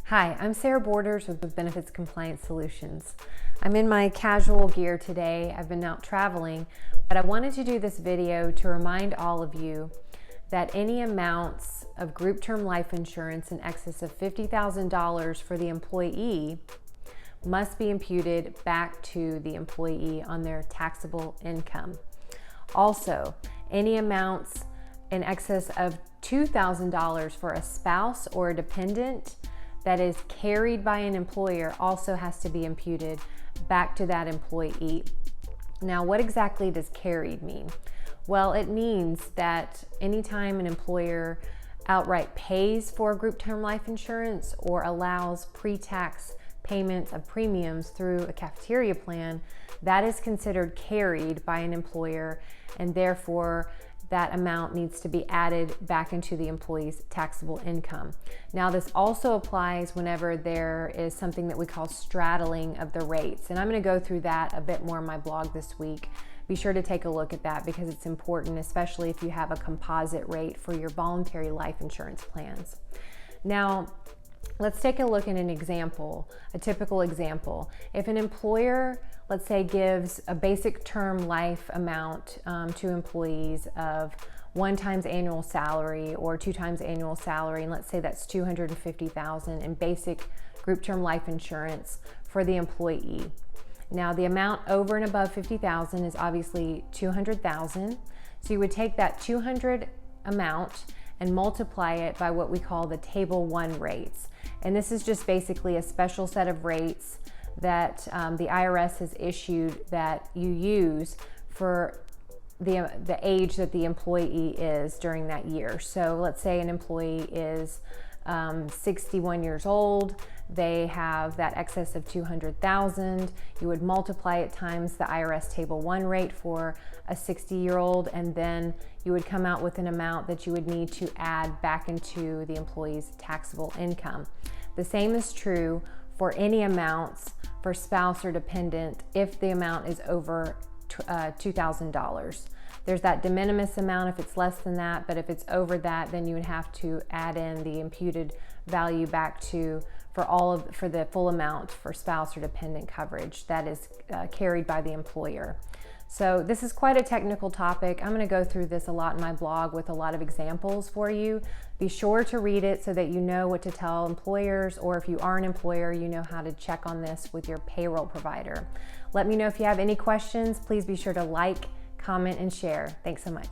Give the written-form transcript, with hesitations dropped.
Hi, I'm Sarah Borders with Benefits Compliance Solutions. I'm in my casual gear today. I've been out traveling, but I wanted to do this video to remind all of you that any amounts of group term life insurance in excess of $50,000 for the employee must be imputed back to the employee on their taxable income. Also, any amounts in excess of $2,000 for a spouse or a dependent that is carried by an employer also has to be imputed back to that employee. Now, what exactly does carried mean? Well, it means that anytime an employer outright pays for group term life insurance or allows pre-tax payments of premiums through a cafeteria plan, that is considered carried by an employer, and therefore that amount needs to be added back into the employee's taxable income. Now, this also applies whenever there is something that we call straddling of the rates, and I'm going to go through that a bit more in my blog this week. Be sure to take a look at that because it's important, especially if you have a composite rate for your voluntary life insurance plans. Now, let's take a look at an example, a typical example. If an employer, let's say, gives a basic term life amount to employees of 1 times annual salary or 2 times annual salary, and let's say that's $250,000 in basic group term life insurance for the employee. Now, the amount over and above $50,000 is obviously $200,000. So you would take that 200 amount and multiply it by what we call the Table 1 rates. And this is just basically a special set of rates that the IRS has issued that you use for the age that the employee is during that year. So let's say an employee is 61 years old, they have that excess of $200,000. You would multiply it times the IRS Table 1 rate for a 60-year-old, and then you would come out with an amount that you would need to add back into the employee's taxable income. The same is true for any amounts for spouse or dependent if the amount is over $2,000. There's that de minimis amount if it's less than that, but if it's over that, then you would have to add in the imputed value back to for the full amount for spouse or dependent coverage that is carried by the employer. So this is quite a technical topic. I'm going to go through this a lot in my blog with a lot of examples for you. Be sure to read it so that you know what to tell employers, or if you are an employer, you know how to check on this with your payroll provider. Let me know if you have any questions. Please be sure to like, comment, and share. Thanks so much.